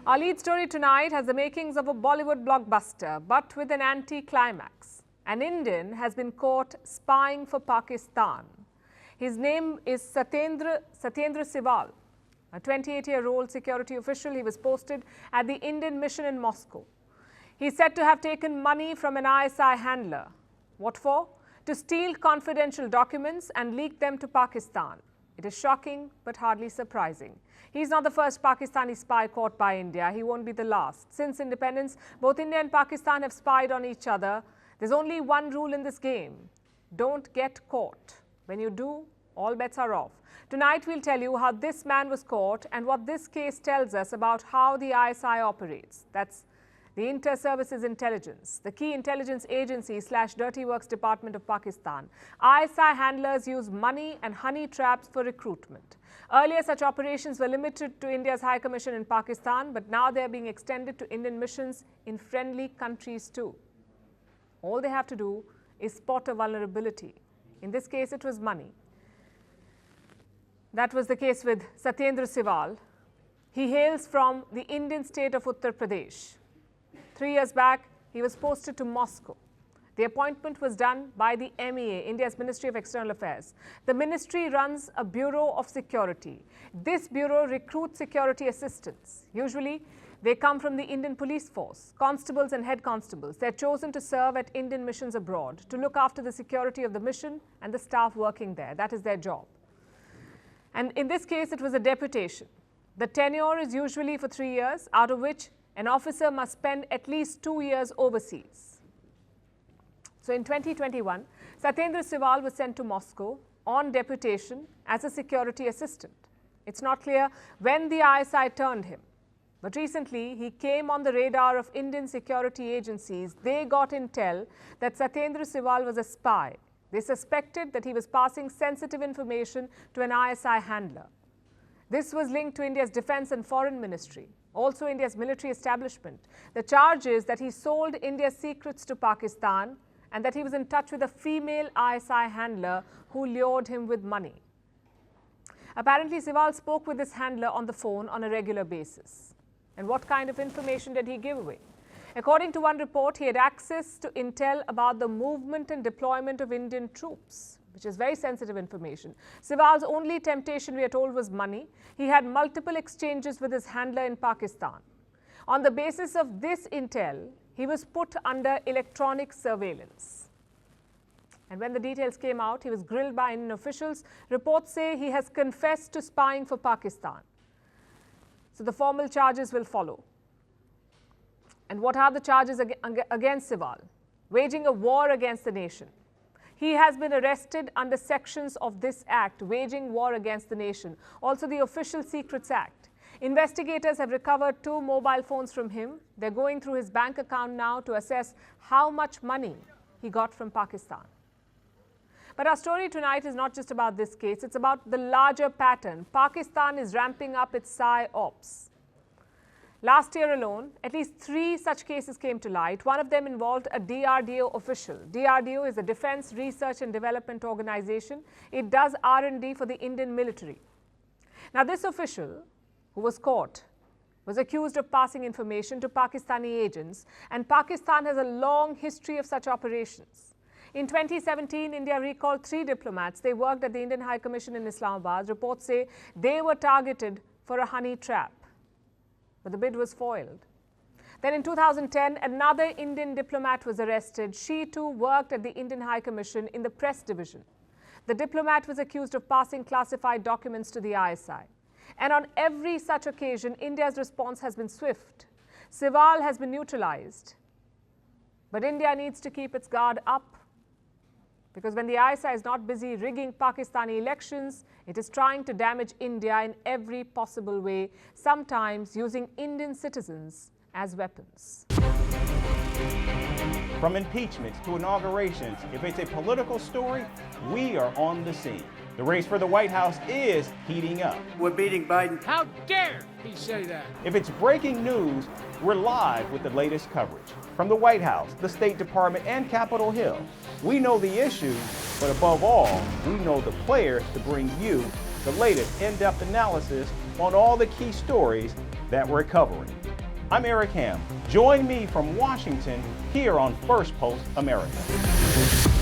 Our lead story tonight has the makings of a Bollywood blockbuster, but with an anti-climax. An Indian has been caught spying for Pakistan. His name is Satyendra Sinwal, a 28-year-old security official. He was posted at the Indian mission in Moscow. He's said to have taken money from an ISI handler. What for? To steal confidential documents and leak them to Pakistan. It is shocking, but hardly surprising. He's not the first Pakistani spy caught by India. He won't be the last. Since independence, both India and Pakistan have spied on each other. There's only one rule in this game: don't get caught. When you do, all bets are off. Tonight, we'll tell you how this man was caught and what this case tells us about how the ISI operates. That's the Inter-Services Intelligence, the key intelligence agency / dirty works department of Pakistan. ISI handlers use money and honey traps for recruitment. Earlier, such operations were limited to India's High Commission in Pakistan, but now they are being extended to Indian missions in friendly countries too. All they have to do is spot a vulnerability. In this case, it was money. That was the case with Satyendra Sinwal. He hails from the Indian state of Uttar Pradesh. 3 years back, he was posted to Moscow. The appointment was done by the MEA, India's Ministry of External Affairs. The ministry runs a Bureau of Security. This bureau recruits security assistants. Usually, they come from the Indian police force, constables and head constables. They're chosen to serve at Indian missions abroad, to look after the security of the mission and the staff working there. That is their job. And in this case, it was a deputation. The tenure is usually for 3 years, out of which an officer must spend at least 2 years overseas. So in 2021, Satyendra Sinwal was sent to Moscow on deputation as a security assistant. It's not clear when the ISI turned him, but recently he came on the radar of Indian security agencies. They got intel that Satyendra Sinwal was a spy. They suspected that he was passing sensitive information to an ISI handler. This was linked to India's Defence and Foreign Ministry, also India's military establishment. The charge is that he sold India's secrets to Pakistan and that he was in touch with a female ISI handler who lured him with money. Apparently, Siwal spoke with this handler on the phone on a regular basis. And what kind of information did he give away? According to one report, he had access to intel about the movement and deployment of Indian troops, which is very sensitive information. Siwal's only temptation, we are told, was money. He had multiple exchanges with his handler in Pakistan. On the basis of this intel, he was put under electronic surveillance. And when the details came out, he was grilled by Indian officials. Reports say he has confessed to spying for Pakistan. So the formal charges will follow. And what are the charges against Siwal? Waging a war against the nation. He has been arrested under sections of this act, waging war against the nation. Also the Official Secrets Act. Investigators have recovered 2 mobile phones from him. They're going through his bank account now to assess how much money he got from Pakistan. But our story tonight is not just about this case. It's about the larger pattern. Pakistan is ramping up its PSY-ops. Last year alone, at least 3 such cases came to light. One of them involved a DRDO official. DRDO is a Defence Research and Development Organization. It does R&D for the Indian military. Now, this official, who was caught, was accused of passing information to Pakistani agents, and Pakistan has a long history of such operations. In 2017, India recalled 3 diplomats. They worked at the Indian High Commission in Islamabad. Reports say they were targeted for a honey trap. But the bid was foiled. Then in 2010, another Indian diplomat was arrested. She too worked at the Indian High Commission in the press division. The diplomat was accused of passing classified documents to the ISI. And on every such occasion, India's response has been swift. Siwal has been neutralized. But India needs to keep its guard up, because when the ISI is not busy rigging Pakistani elections, it is trying to damage India in every possible way, sometimes using Indian citizens as weapons. From impeachments to inaugurations, if it's a political story, we are on the scene. The race for the White House is heating up. We're beating Biden. How dare he say that? If it's breaking news, we're live with the latest coverage. From the White House, the State Department, and Capitol Hill, we know the issues, but above all, we know the players to bring you the latest in-depth analysis on all the key stories that we're covering. I'm Eric Ham. Join me from Washington here on First Post America.